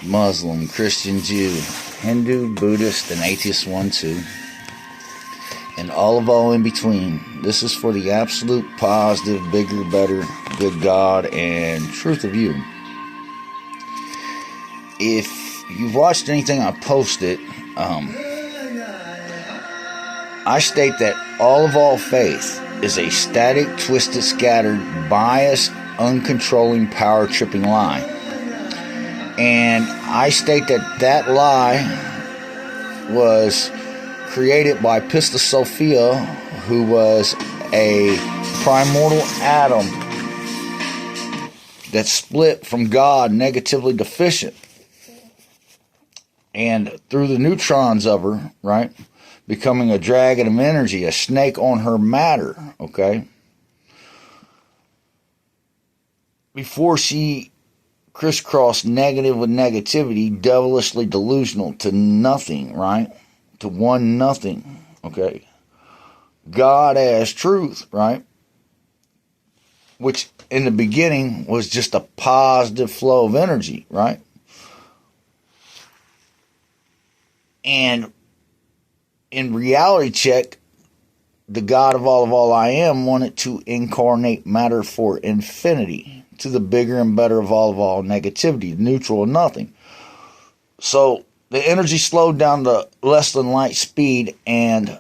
Muslim, Christian, Jew, Hindu, Buddhist, and atheist one too. And all in between. This is for the absolute positive, bigger, better, good God, and truth of you. If you've watched anything I posted, I state that all faith is a static, twisted, scattered, biased, uncontrolling, power-tripping lie. And I state that lie was created by Pista Sophia, who was a primordial atom that split from God, negatively deficient. And through the neutrons of her, right, becoming a dragon of energy, a snake on her matter, okay? Before she crisscrossed negative with negativity, devilishly delusional to nothing, right? To one nothing, okay? God as truth, right? Which in the beginning was just a positive flow of energy, right? And in reality check, the God of all I am wanted to incarnate matter for infinity, to the bigger and better of all negativity, neutral and nothing. So the energy slowed down to less than light speed, and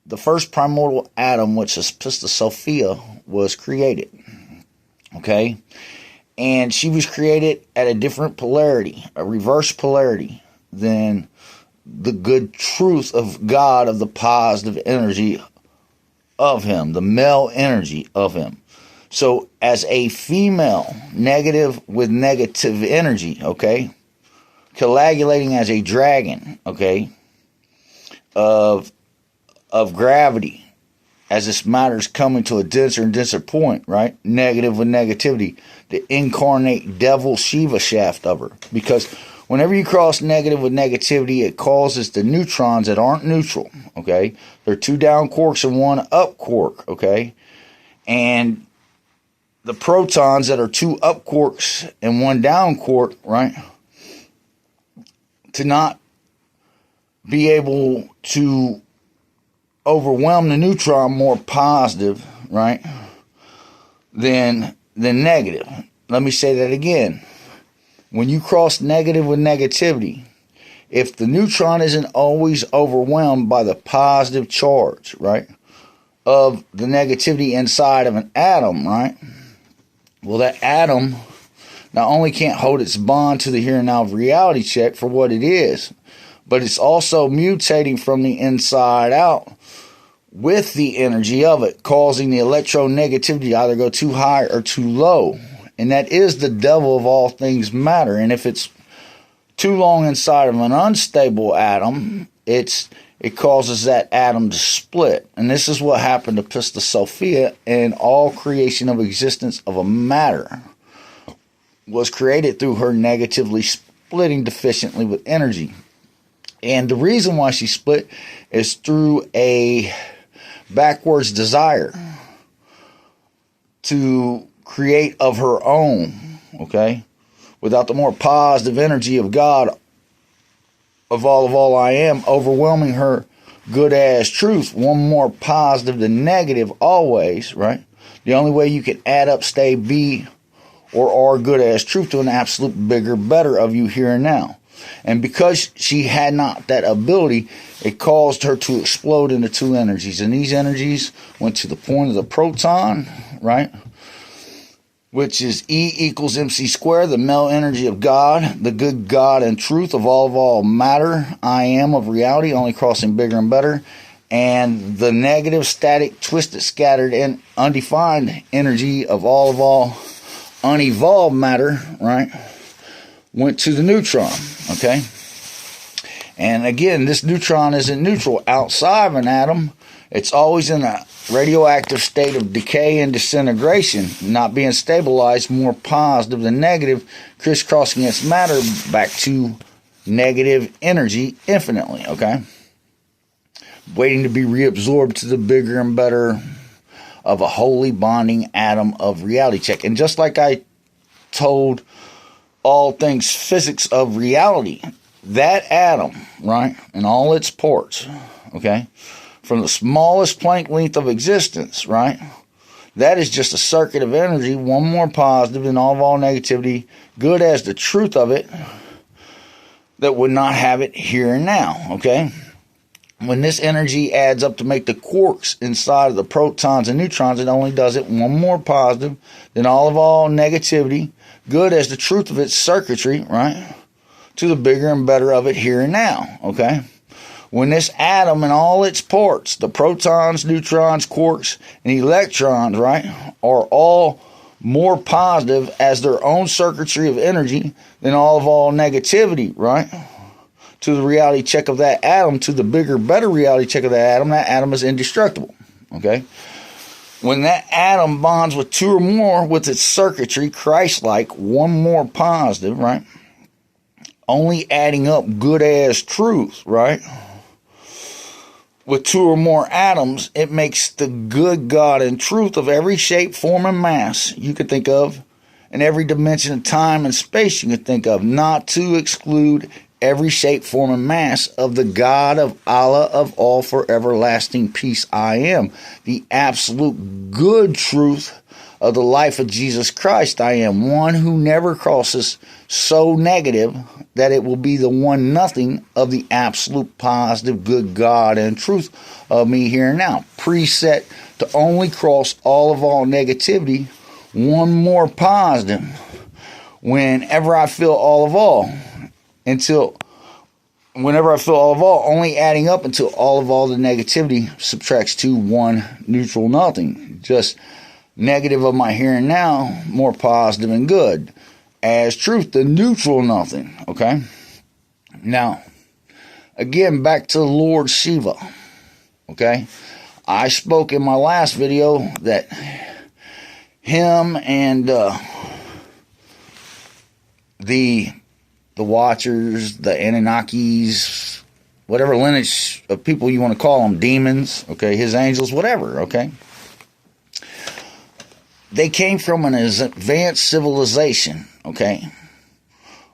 the first primordial atom, which is Pista Sophia, was created. Okay? And she was created at a different polarity, a reverse polarity, than the good truth of God, of the positive energy of Him, the male energy of Him. So as a female, negative with negative energy, okay, coagulating as a dragon, okay, of gravity, as this matter is coming to a denser and denser point, right, negative with negativity, the incarnate devil Shiva shaft of her. Because whenever you cross negative with negativity, it causes the neutrons that aren't neutral, okay, they're two down quarks and one up quark, okay, and the protons that are two up quarks and one down quark, right, to not be able to overwhelm the neutron more positive, right, than negative. Let me say that again. When you cross negative with negativity, if the neutron isn't always overwhelmed by the positive charge, right, of the negativity inside of an atom, right, well, that atom not only can't hold its bond to the here and now of reality check for what it is, but it's also mutating from the inside out with the energy of it, causing the electronegativity to either go too high or too low. And that is the devil of all things matter. And if it's too long inside of an unstable atom, it causes that atom to split. And this is what happened to Pista Sophia, and all creation of existence of a matter was created through her negatively splitting deficiently with energy. And the reason why she split is through a backwards desire to create of her own, okay, without the more positive energy of God, of all I am, overwhelming her good as truth, one more positive than negative always, right? The only way you can add up, stay, be, or are good as truth to an absolute bigger, better of you here and now. And because she had not that ability, it caused her to explode into two energies. And these energies went to the point of the proton, right, which is E equals MC squared, the male energy of God, the good God and truth of all matter, I am of reality, only crossing bigger and better, and the negative, static, twisted, scattered, and undefined energy of all unevolved matter, right, went to the neutron, okay? And again, this neutron isn't neutral outside of an atom. It's always in a radioactive state of decay and disintegration, not being stabilized, more positive than negative, crisscrossing its matter back to negative energy infinitely, okay? Waiting to be reabsorbed to the bigger and better of a holy bonding atom of reality check. And just like I told all things physics of reality. That atom, right, and all its parts, okay, from the smallest Planck length of existence, right, that is just a circuit of energy, one more positive than all negativity, good as the truth of it, that would not have it here and now, okay? When this energy adds up to make the quarks inside of the protons and neutrons, it only does it one more positive than all negativity, good as the truth of its circuitry, right, to the bigger and better of it here and now, okay? When this atom and all its parts, the protons, neutrons, quarks, and electrons, right, are all more positive as their own circuitry of energy than all negativity, right, to the reality check of that atom, to the bigger, better reality check of that atom is indestructible, okay? When that atom bonds with two or more with its circuitry, Christ-like, one more positive, right, only adding up good as truth, right, with two or more atoms, it makes the good God and truth of every shape, form, and mass you could think of, and every dimension of time and space you could think of, not to exclude every shape, form, and mass of the God of Allah of all for everlasting peace I am, the absolute good truth of the life of Jesus Christ I am, one who never crosses so negative that it will be the one nothing of the absolute positive good God and truth of me here and now, preset to only cross all negativity, one more positive whenever I feel all, only adding up until all the negativity subtracts to one neutral nothing, just negative of my here and now, more positive and good, as truth, the neutral nothing, okay? Now, again, back to Lord Shiva, okay? I spoke in my last video that him and the Watchers, the Anunnakis, whatever lineage of people you want to call them, demons, okay, his angels, whatever, okay? They came from an advanced civilization, okay,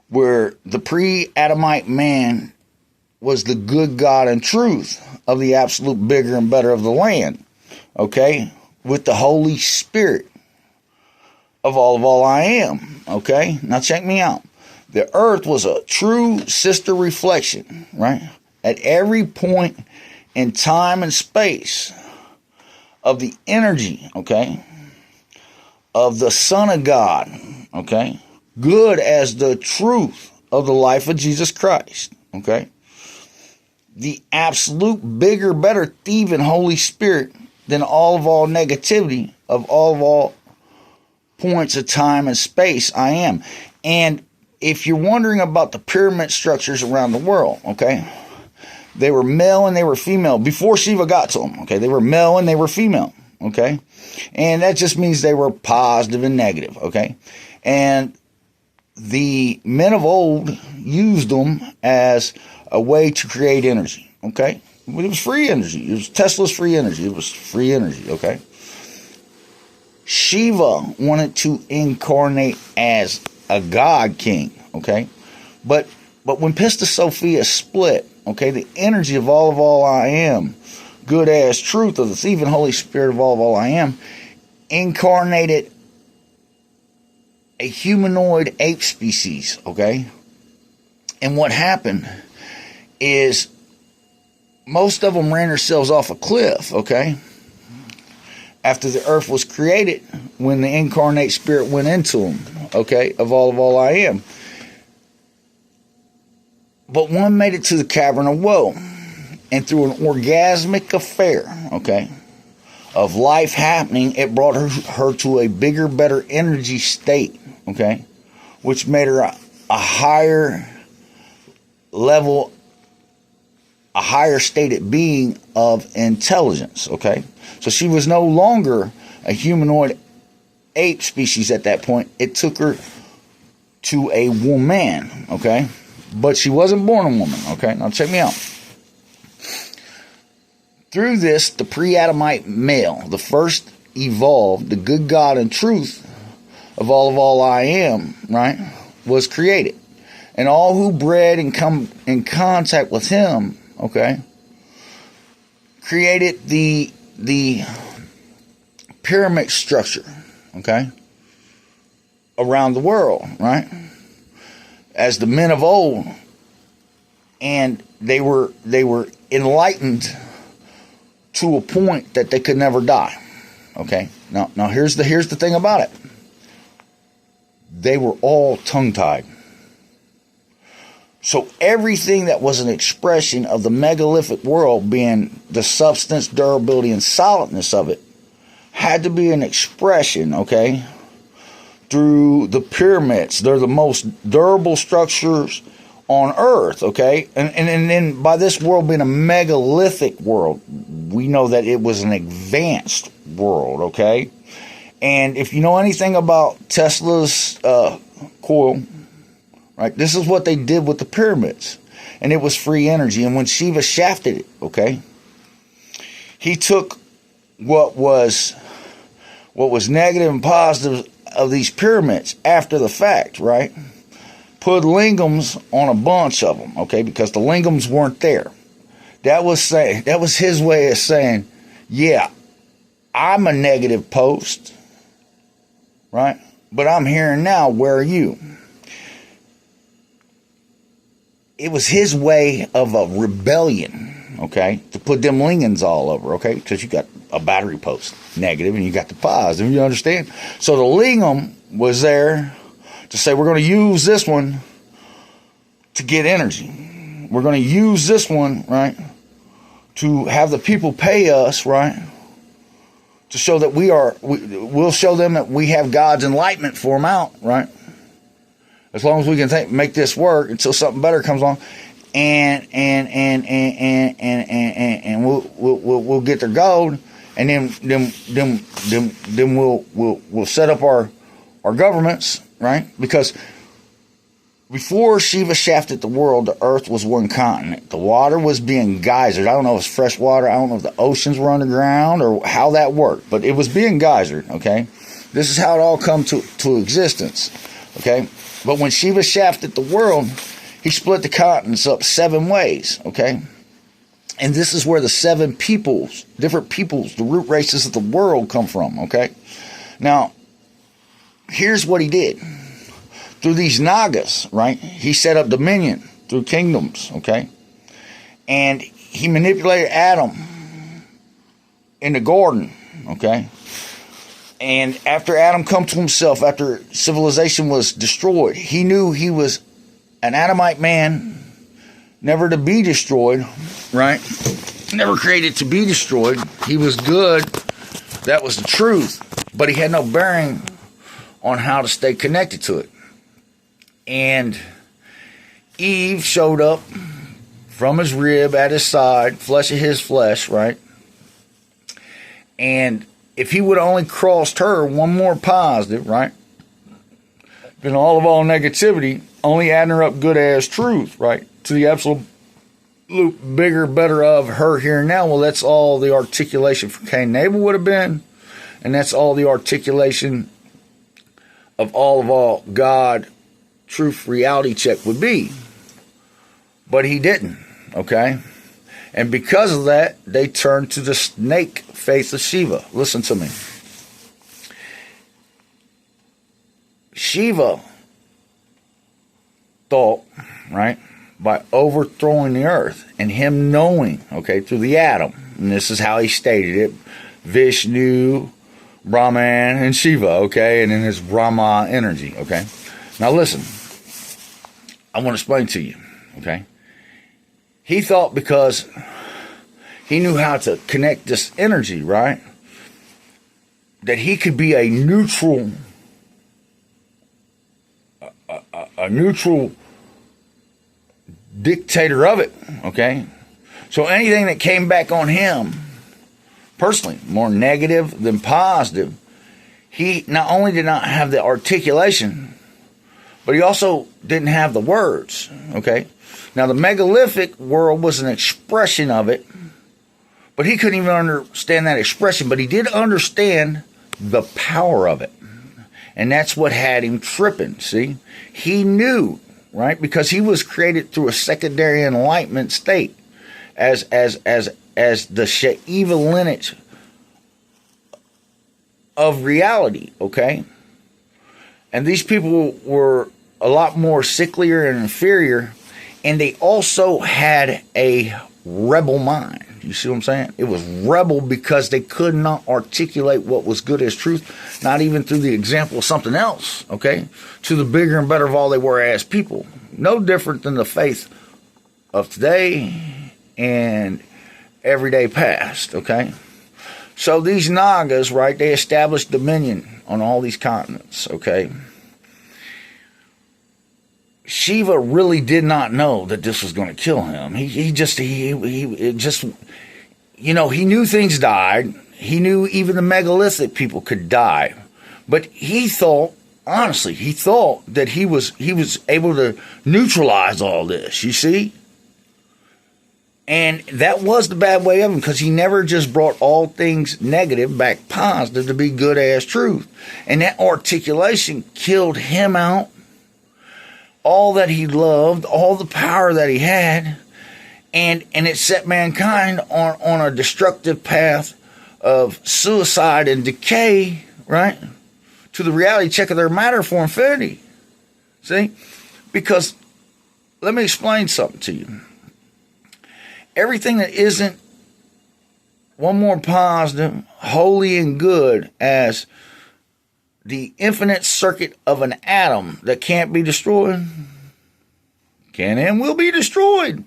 where the pre-Adamite man was the good God and truth of the absolute bigger and better of the land, okay, with the Holy Spirit of all I am, okay? Now check me out. The earth was a true sister reflection, right, at every point in time and space of the energy, okay, of the Son of God, okay, good as the truth of the life of Jesus Christ, okay, the absolute bigger, better thieving Holy Spirit than all negativity of all points of time and space I am. And if you're wondering about the pyramid structures around the world, okay, they were male and they were female before Shiva got to them, okay, they were male and they were female, okay, and that just means they were positive and negative, okay, and the men of old used them as a way to create energy, okay, it was free energy, it was Tesla's free energy, it was free energy, okay. Shiva wanted to incarnate as a god king, okay, but when Pista Sophia split, okay, the energy of all I am, good as truth of the thieving Holy Spirit of all I am, incarnated a humanoid ape species, okay? And what happened is most of them ran themselves off a cliff, okay? After the earth was created, when the incarnate spirit went into them, okay, of all I am. But one made it to the cavern of woe, and through an orgasmic affair, okay, of life happening, it brought her to a bigger, better energy state, okay, which made her a higher level, a higher stated being of intelligence, okay. So she was no longer a humanoid ape species at that point. It took her to a woman, okay, but she wasn't born a woman, okay. Now check me out. Through this, the pre-Adamite male, the first evolved, the good God and truth of all I am, right, was created. And all who bred and come in contact with him, okay, created the pyramid structure, okay, around the world, right? As the men of old, and they were enlightened to a point that they could never die. Okay. Now here's the thing about it. They were all tongue-tied. So everything that was an expression of the megalithic world, being the substance, durability, and solidness of it, had to be an expression, okay, through the pyramids. They're the most durable structures on earth, okay? And then by this world being a megalithic world, we know that it was an advanced world, okay? And if you know anything about Tesla's coil, right, this is what they did with the pyramids. And it was free energy. And when Shiva shafted it, okay, he took what was negative and positive of these pyramids after the fact, right? Put lingams on a bunch of them, okay, because the lingams weren't there. That was his way of saying, yeah, I'm a negative post, right? But I'm here now. Where are you? It was his way of a rebellion, okay, to put them lingams all over, okay, because you got a battery post, negative, and you got the positive, you understand? So the lingam was there to say, we're going to use this one to get energy. We're going to use this one, right, to have the people pay us, right, to show that we'll show them that we have God's enlightenment for them out, right? As long as we can make this work until something better comes along, and we'll get their gold, and then we'll set up our governments, right? Because before Shiva shafted the world, the earth was one continent. The water was being geysered. I don't know if it's fresh water. I don't know if the oceans were underground or how that worked, but it was being geysered, okay? This is how it all come to existence, okay? But when Shiva shafted the world, he split the continents up 7 ways, okay? And this is where the 7 peoples, different peoples, the root races of the world come from, okay? Now, here's what he did. Through these Nagas, right, he set up dominion through kingdoms, okay? And he manipulated Adam in the garden, okay? And after Adam come to himself, after civilization was destroyed, he knew he was an Adamite man, never to be destroyed, right? Never created to be destroyed. He was good. That was the truth. But he had no bearing on how to stay connected to it. And Eve showed up from his rib at his side, flesh of his flesh, right? And if he would have only crossed her one more positive, right, then all negativity, only adding her up good as truth, right, to the absolute bigger, better of her here and now. Well, that's all the articulation for Cain and Abel would have been, and that's all the articulation of all God, truth, reality check would be. But he didn't, okay? And because of that, they turned to the snake faith of Shiva. Listen to me. Shiva thought, right, by overthrowing the earth and him knowing, okay, through the atom, and this is how he stated it, Vishnu, Brahman, and Shiva, okay, and then his Brahma energy, okay. Now listen, I want to explain to you, okay. He thought because he knew how to connect this energy, right, that he could be a neutral dictator of it, okay? So anything that came back on him, personally, more negative than positive, he not only did not have the articulation, but he also didn't have the words, okay? Now, the megalithic world was an expression of it, but he couldn't even understand that expression, but he did understand the power of it. And that's what had him tripping, see? He knew, right? Because he was created through a secondary enlightenment state as the Shiva lineage of reality, okay? And these people were a lot more sicklier and inferior, and they also had a rebel mind. You see what I'm saying? It was rebel because they could not articulate what was good as truth, not even through the example of something else, okay? To the bigger and better of all they were as people. No different than the faith of today and everyday past, okay? So these Nagas, right, they established dominion on all these continents, okay? Shiva really did not know that this was going to kill him. He just, you know, he knew things died. He knew even the megalithic people could die. But he thought, honestly, he thought that he was able to neutralize all this, you see? And that was the bad way of him, because he never just brought all things negative back positive to be good as truth. And that articulation killed him out. All that he loved, all the power that he had, and it set mankind on a destructive path of suicide and decay, right? To the reality check of their matter for infinity. See? Because, let me explain something to you. Everything that isn't one more positive, holy and good as the infinite circuit of an atom that can't be destroyed, can and will be destroyed.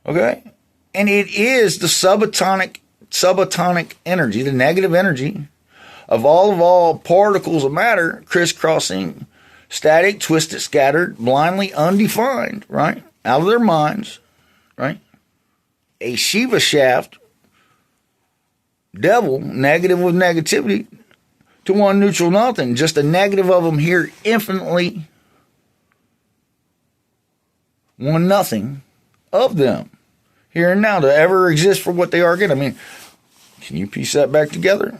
Okay? And it is the subatomic energy, the negative energy of all particles of matter crisscrossing, static, twisted, scattered, blindly undefined, right? Out of their minds, right? A Shiva shaft, devil, negative with negativity, to one neutral nothing, just a negative of them here infinitely, one nothing of them here and now to ever exist for what they are again. I mean, can you piece that back together?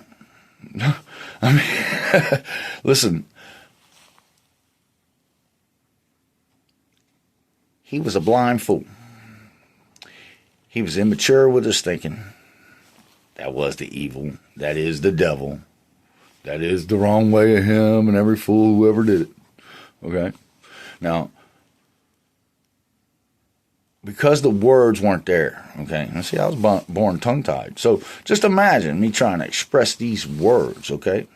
I mean, listen, he was a blind fool. He was immature with his thinking. That was the evil. That is the devil. That is the wrong way of him and every fool who ever did it. Okay? Now, because the words weren't there, okay? Now, see, I was born tongue-tied. So just imagine me trying to express these words, okay?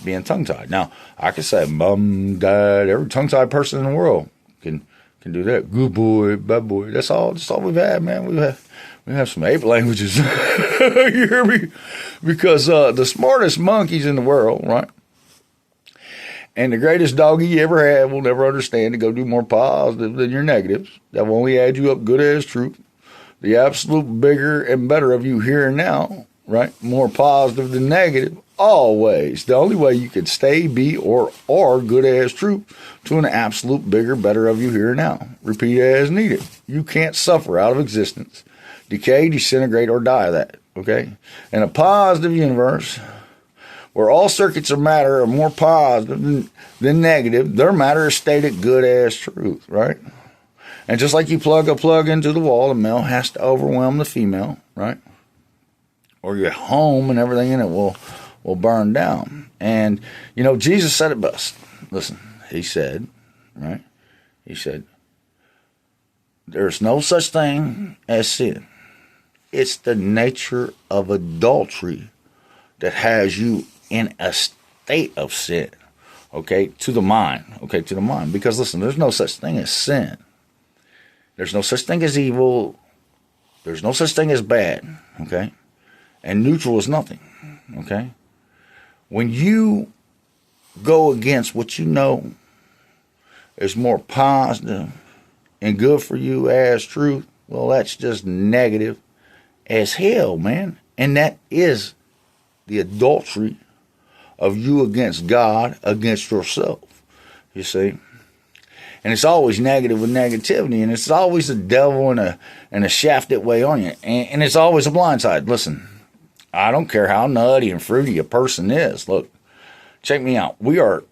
Being tongue-tied. Now, I could say mom, dad, every tongue-tied person in the world can do that. Good boy, bad boy. That's all we've had, man. We have some ape languages. You hear me? Because the smartest monkeys in the world, right? And the greatest doggy you ever had will never understand to go do more positive than your negatives. That will only add you up good as truth. The absolute bigger and better of you here and now, right? More positive than negative. Always. The only way you can stay, be, or are good as truth to an absolute bigger, better of you here and now. Repeat as needed. You can't suffer out of existence, decay, disintegrate, or die of that, okay? In a positive universe, where all circuits of matter are more positive than negative, their matter is stated good as truth, right? And just like you plug a plug into the wall, the male has to overwhelm the female, right? Or your home and everything in it will burn down. And, you know, Jesus said it best. Listen, he said, right? He said, there's no such thing as sin. It's the nature of adultery that has you in a state of sin, okay, to the mind, okay, to the mind. Because, listen, there's no such thing as sin. There's no such thing as evil. There's no such thing as bad, okay? And neutral is nothing, okay? When you go against what you know is more positive and good for you as truth, well, that's just negative as hell, man. And that is the adultery of you against God, against yourself, you see. And it's always negative with negativity, and it's always the devil in a shafted way on you. And it's always a blind side. Listen, I don't care how nutty and fruity a person is. Look, check me out. We are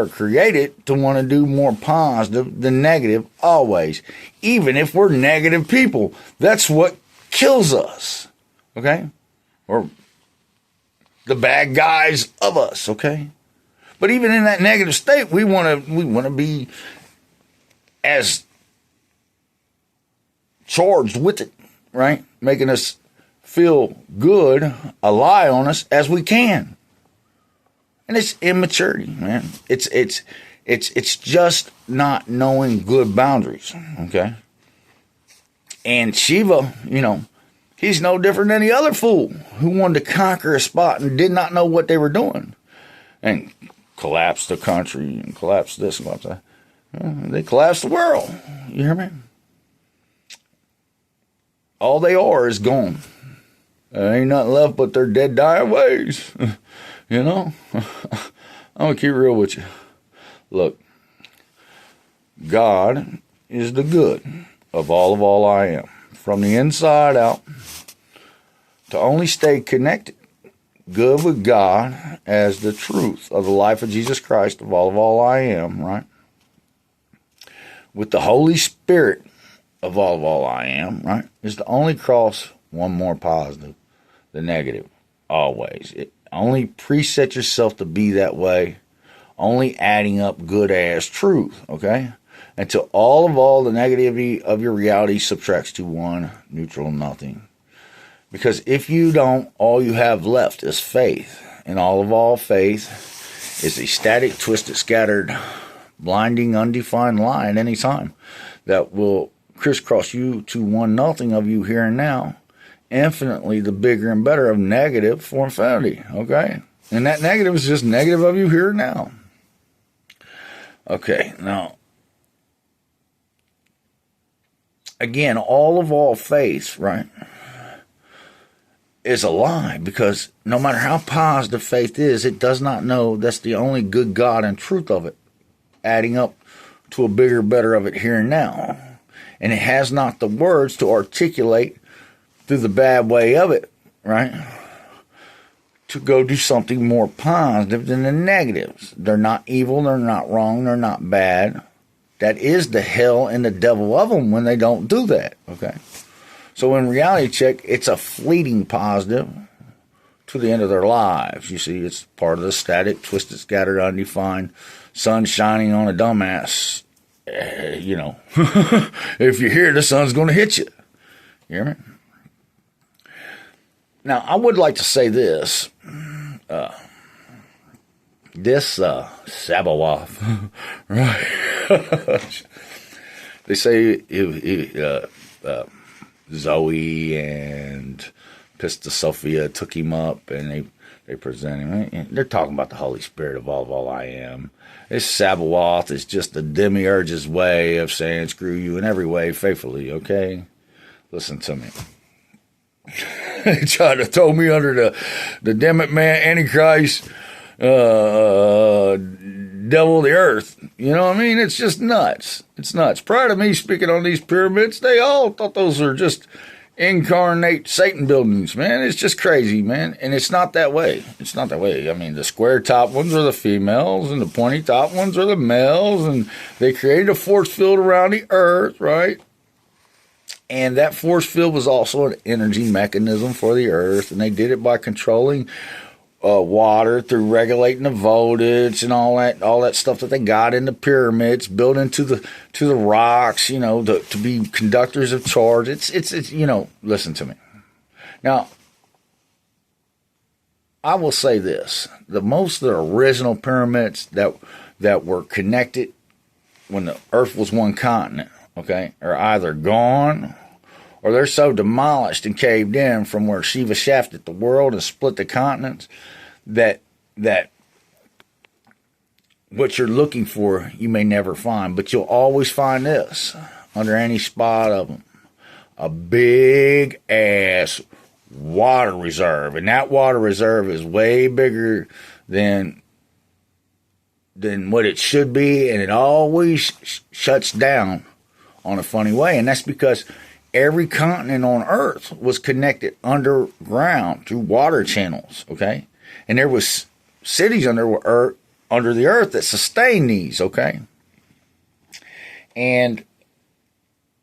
created to want to do more positive than negative always. Even if we're negative people, that's what kills us. Okay? Or the bad guys of us, okay? But even in that negative state, we want to be as charged with it, right? Making us feel good, a lie on us as we can. And it's immaturity, man. It's just not knowing good boundaries, okay? And Shiva, he's no different than the other fool who wanted to conquer a spot and did not know what they were doing. And collapsed the country and collapsed this and collapsed that. They collapsed the world. You hear me? All they are is gone. There ain't nothing left but their dead, dying ways. I'm going to keep real with you. Look, God is the good of all I am. From the inside out, to only stay connected, good with God as the truth of the life of Jesus Christ of all I am, right? With the Holy Spirit of all I am, right? Is to only cross one more positive than negative, always. Only preset yourself to be that way, only adding up good-ass truth, okay? Until all the negativity of your reality subtracts to one, neutral nothing. Because if you don't, all you have left is faith. And all faith is a static, twisted, scattered, blinding, undefined lie at any time that will crisscross you to one nothing of you here and now. Infinitely the bigger and better of negative for infinity, okay? And that negative is just negative of you here and now. Okay, now, again, all faith, right, is a lie, because no matter how positive faith is, it does not know that's the only good God and truth of it, adding up to a bigger, better of it here and now. And it has not the words to articulate through the bad way of it, right, to go do something more positive than the negatives. They're not evil, they're not wrong, they're not bad. That is the hell and the devil of them when they don't do that, okay? So in reality check, it's a fleeting positive to the end of their lives. You see, it's part of the static, twisted, scattered, undefined, sun shining on a dumbass. If you're here, the sun's going to hit you. You hear me? Now, I would like to say this. Sabaoth, right? They say Zoe and Pista Sophia took him up and they present him. And they're talking about the Holy Spirit of all I am. This Sabaoth is just the demiurge's way of saying screw you in every way faithfully, okay? Listen to me. They tried to throw me under the Demet man, Antichrist, devil of the earth. You know what I mean? It's just nuts. It's nuts. Prior to me speaking on these pyramids, they all thought those were just incarnate Satan buildings, man. It's just crazy, man. And it's not that way. It's not that way. I mean, the square top ones are the females and the pointy top ones are the males, and they created a force field around the earth, right? And that force field was also an energy mechanism for the earth, and they did it by controlling water through regulating the voltage and all that stuff that they got in the pyramids, built into the rocks, to be conductors of charge. It's listen to me. Now, I will say this: most of the original pyramids that were connected when the Earth was one continent, okay, are either gone or they're so demolished and caved in from where Shiva shafted the world and split the continents that what you're looking for you may never find, but you'll always find this under any spot of them: a big ass water reserve, and that water reserve is way bigger than what it should be, and it always shuts down on a funny way. And that's because every continent on Earth was connected underground through water channels, okay? And there was cities under the earth that sustain these, okay? And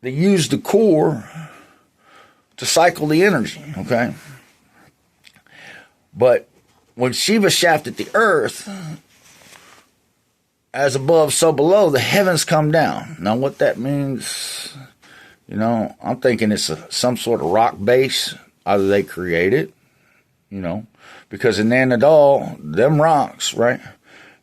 they use the core to cycle the energy, okay? But when Shiva shafted the earth, as above, so below, the heavens come down. Now, what that means, I'm thinking it's some sort of rock base. Either they create it, because in Nanadol, them rocks, right,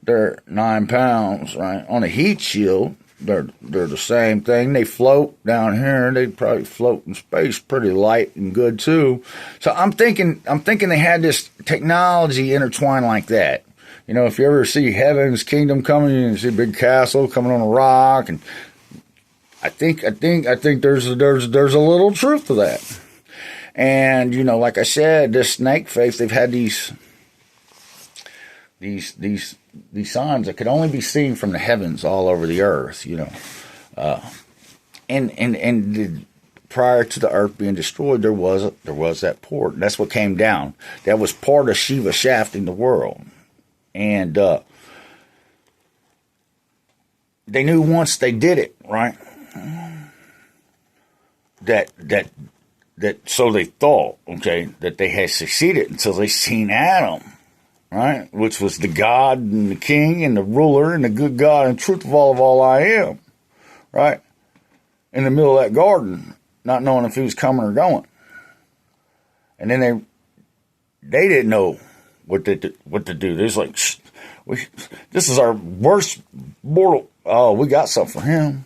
they're 9 pounds, right? On a heat shield, they're the same thing. They float down here. They probably float in space pretty light and good too. So I'm thinking they had this technology intertwined like that. If you ever see Heaven's Kingdom coming, you see a big castle coming on a rock, and I think there's a little truth to that. And like I said, this snake faith, they've had these signs that could only be seen from the heavens all over the earth, and prior to the earth being destroyed, there was that port. That's what came down. That was part of Shiva shafting the world, and they knew once they did it, right, that so they thought, okay, that they had succeeded until they seen Adam, right, which was the God and the King and the ruler and the good God and truth of all I am, right, in the middle of that garden, not knowing if he was coming or going. And then they didn't know what to do. There's like, this is our worst mortal. Oh, we got something for him.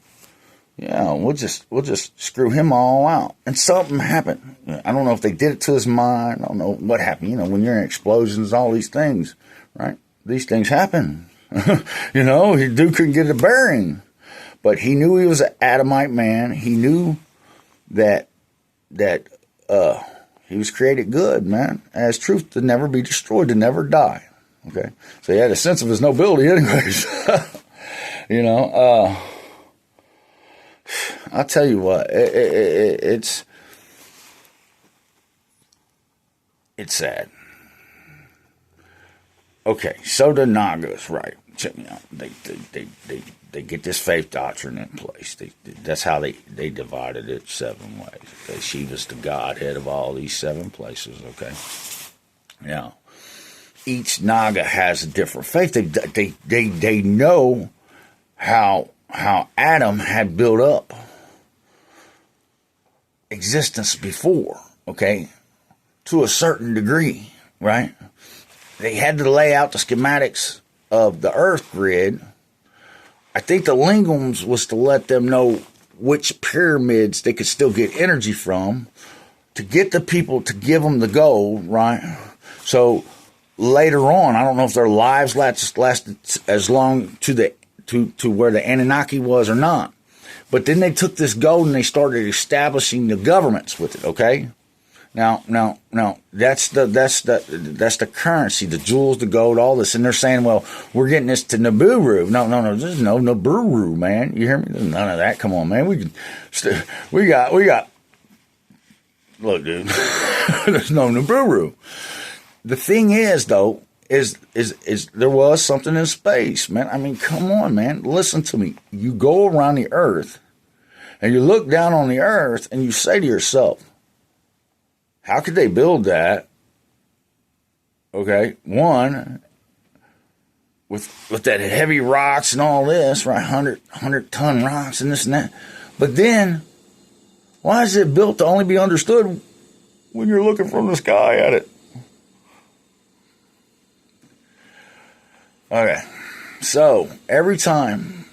Yeah, we'll just screw him all out. And something happened. I don't know if they did it to his mind. I don't know what happened. When you're in explosions, all these things, right? These things happen. Dude couldn't get a bearing. But he knew he was an Adamite man. He knew that he was created good, man, as truth to never be destroyed, to never die. Okay? So he had a sense of his nobility anyways. I'll tell you what, it's sad. Okay, so the Nagas, right? Check me out. They get this faith doctrine in place. That's how they divided it 7 ways. Okay, Shiva's the Godhead of all these 7 places. Okay, now each Naga has a different faith. They know how Adam had built up existence before, okay, to a certain degree, right? They had to lay out the schematics of the earth grid. I think the Lingams was to let them know which pyramids they could still get energy from, to get the people to give them the gold, right? So later on, I don't know if their lives lasted as long to where the Anunnaki was or not. But then they took this gold and they started establishing the governments with it, okay? Now, that's the currency, the jewels, the gold, all this. And they're saying, well, we're getting this to Nibiru. No, there's no Nibiru, man. You hear me? There's none of that. Come on, man. We got, look, dude, there's no Nibiru. The thing is, though, is there was something in space, man. I mean, come on, man. Listen to me. You go around the earth and you look down on the earth and you say to yourself, how could they build that? Okay, one, with that heavy rocks and all this, right? 100-ton rocks and this and that. But then, why is it built to only be understood when you're looking from the sky at it? Okay, so every time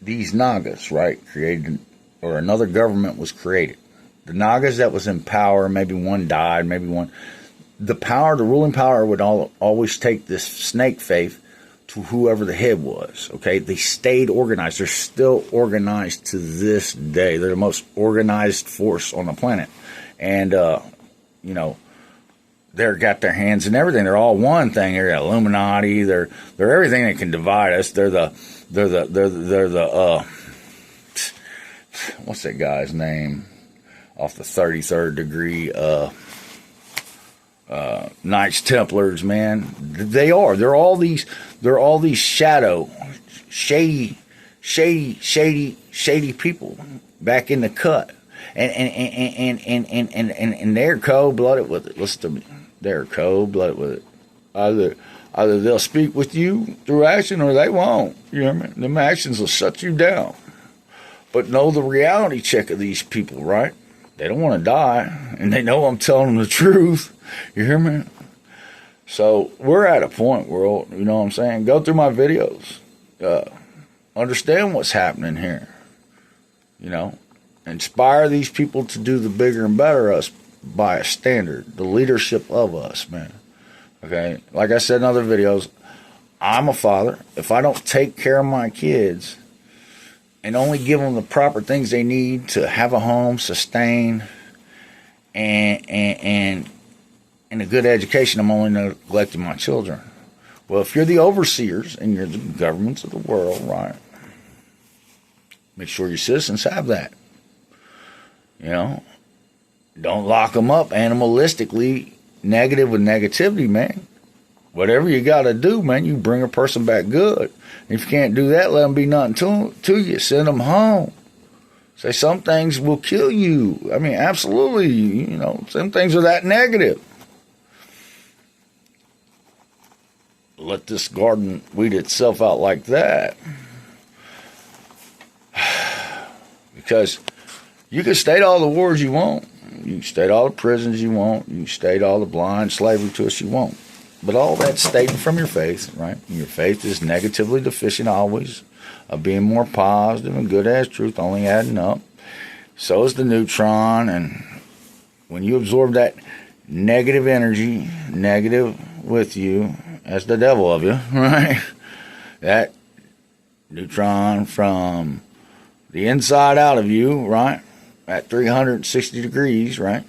these Nagas, right, created, or another government was created, the Nagas that was in power, maybe one died, maybe one, the ruling power would always take this snake faith to whoever the head was, okay? They stayed organized. They're still organized to this day. They're the most organized force on the planet. And, they're got their hands in everything. They're all one thing. They're Illuminati. They're everything that can divide us. They're the what's that guy's name off the 33rd degree? Knights Templars, man. They are. They're all these shady people back in the cut. And they're cold-blooded with it. Listen to me. They're cold-blooded with it. Either they'll speak with you through action or they won't. You know what I mean? Them actions will shut you down. But know the reality check of these people, right? They don't want to die, and they know I'm telling them the truth. You hear me? So we're at a point, world, you know what I'm saying? Go through my videos. Understand what's happening here. You know? Inspire these people to do the bigger and better us by a standard. The leadership of us, man. Okay? Like I said in other videos, I'm a father. If I don't take care of my kids and only give them the proper things they need to have a home, sustain, and a good education, I'm only neglecting my children. Well, if you're the overseers and you're the governments of the world, right, make sure your citizens have that. You know, don't lock them up animalistically, negative with negativity, man. Whatever you got to do, man, you bring a person back good. If you can't do that, let them be nothing to you. Send them home. Say some things will kill you. I mean, absolutely, you know, some things are that negative. Let this garden weed itself out like that. Because you can state all the wars you want. You can state all the prisons you want. You can state all the blind slavery to us you want. But all that's stated from your faith, right? And your faith is negatively deficient always, of being more positive and good as truth, only adding up. So is the neutron, and when you absorb that negative energy, negative with you, as the devil of you, right? That neutron from the inside out of you, right? At 360 degrees, right?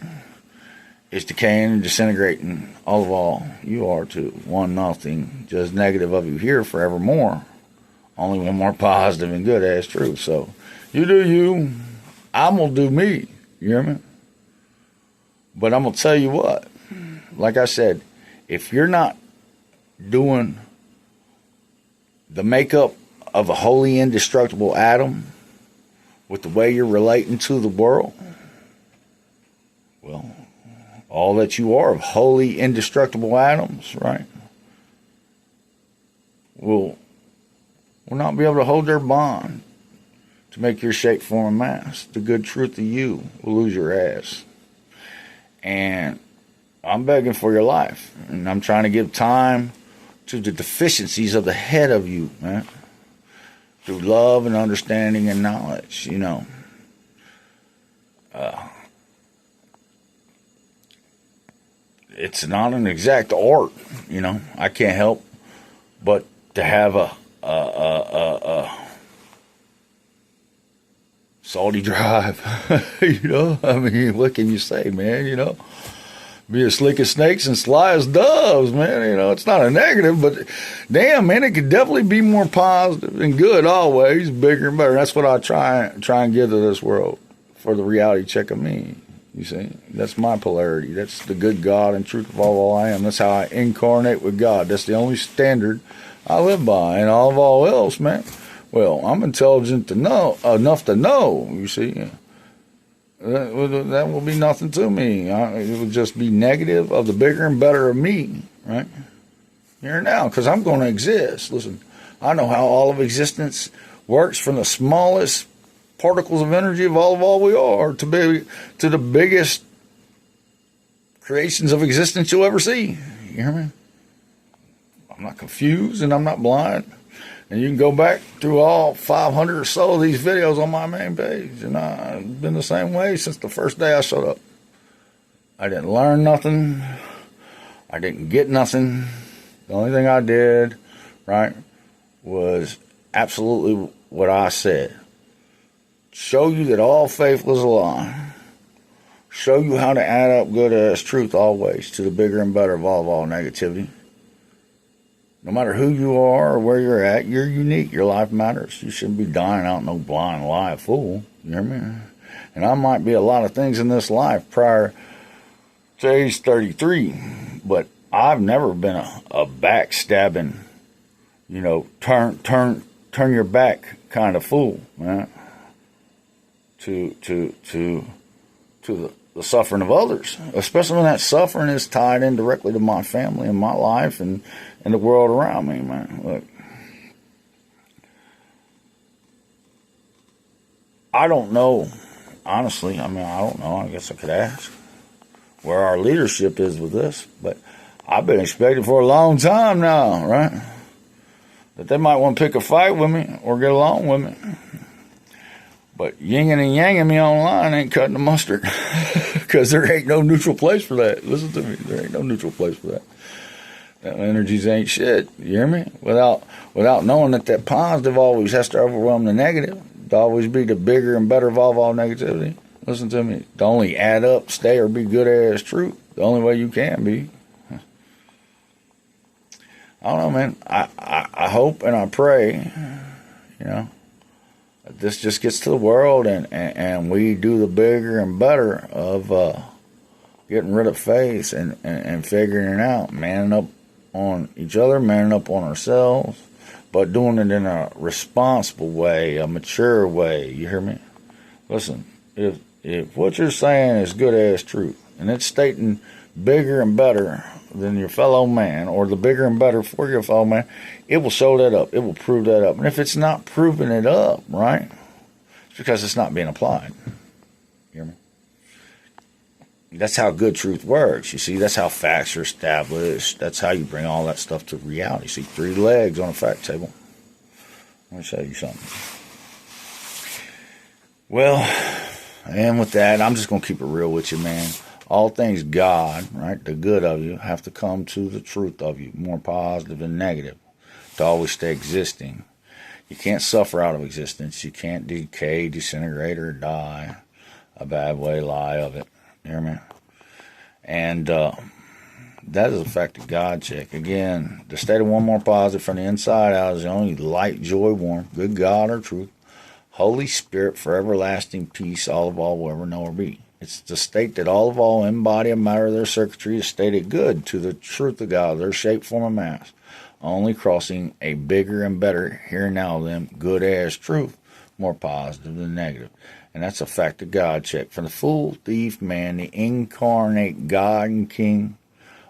Is decaying and disintegrating all you are to one nothing, just negative of you here forevermore. Only one more positive and good as truth. So you do you, I'm gonna do me. You hear me? But I'm gonna tell you what, like I said, if you're not doing the makeup of a holy indestructible atom with the way you're relating to the world, well, all that you are of holy indestructible atoms, right, will not be able to hold their bond to make your shape, form, and mass. The good truth of you will lose your ass. And I'm begging for your life, and I'm trying to give time to the deficiencies of the head of you, man, through love and understanding and knowledge, you know. It's not an exact art, you know. I can't help but to have a salty drive, you know. I mean, what can you say, man, you know? Be as slick as snakes and sly as doves, man. You know, it's not a negative, but damn, man, it could definitely be more positive and good always, bigger and better. That's what I try and give to this world for the reality check of me. You see, that's my polarity. That's the good God and truth of all I am. That's how I incarnate with God. That's the only standard I live by. And all else, man, well, I'm intelligent to know enough to know. You see. That will be nothing to me. It will just be negative of the bigger and better of me, right? Here and now, because I'm going to exist. Listen, I know how all of existence works, from the smallest particles of energy of all we are to the biggest creations of existence you'll ever see. You hear me? I'm not confused and I'm not blind. And you can go back through all 500 or so of these videos on my main page. And I've been the same way since the first day I showed up. I didn't learn nothing. I didn't get nothing. The only thing I did, right, was absolutely what I said. Show you that all faith was a lie. Show you how to add up good as truth always to the bigger and better of all negativity. No matter who you are or where you're at, you're unique. Your life matters. You shouldn't be dying out no blind lie fool. You hear me? And I might be a lot of things in this life prior to age 33, but I've never been a backstabbing, turn your back kind of fool, man. To the suffering of others, especially when that suffering is tied in directly to my family and my life and the world around me, man. Look, I don't know, honestly. I don't know. I guess I could ask where our leadership is with this, but I've been expecting for a long time now, right? That they might want to pick a fight with me or get along with me. But yinging and yanging me online ain't cutting the mustard, because there ain't no neutral place for that. Listen to me. There ain't no neutral place for that. That energies ain't shit. You hear me? Without knowing that positive always has to overwhelm the negative, to always be the bigger and better of all negativity. Listen to me. To only add up, stay, or be good as truth. The only way you can be. I don't know, man. I hope and I pray, this just gets to the world and we do the bigger and better of getting rid of faith and figuring it out, manning up on each other, manning up on ourselves, but doing it in a responsible way, a mature way. You hear me? Listen, if what you're saying is good as truth, and it's stating bigger and better than your fellow man, or the bigger and better for your fellow man, it will show that up. It will prove that up. And if it's not proving it up, right, it's because it's not being applied. You hear me? That's how good truth works. You see, that's how facts are established. That's how you bring all that stuff to reality. See, 3 legs on a fact table. Let me show you something. Well, and with that, I'm just going to keep it real with you, man. All things God, right, the good of you, have to come to the truth of you, more positive than negative, to always stay existing. You can't suffer out of existence. You can't decay, disintegrate, or die a bad way, lie of it. You hear me? And that is a fact of God, check. Again, the state of one more positive from the inside out is the only light, joy, warmth, good God or truth, Holy Spirit for everlasting peace, all of all will ever know or be. It's the state that all of all in body and matter of their circuitry is stated good to the truth of God, their shape, form, and mass, only crossing a bigger and better here and now than good as truth, more positive than negative. And that's a fact of God, check. For the fool, thief, man, the incarnate God and King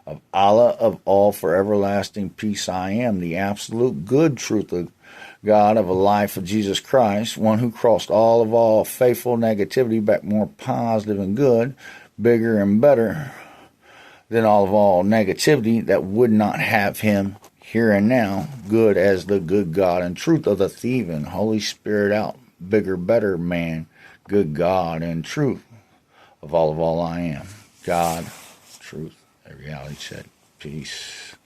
of Allah of all for everlasting peace I am, the absolute good truth of God of a life of Jesus Christ, one who crossed all of all faithful negativity back more positive and good, bigger and better than all of all negativity that would not have him here and now, good as the good God and truth of the thieving, Holy Spirit out, bigger, better man, good God and truth of all I am. God, truth, a reality check, peace.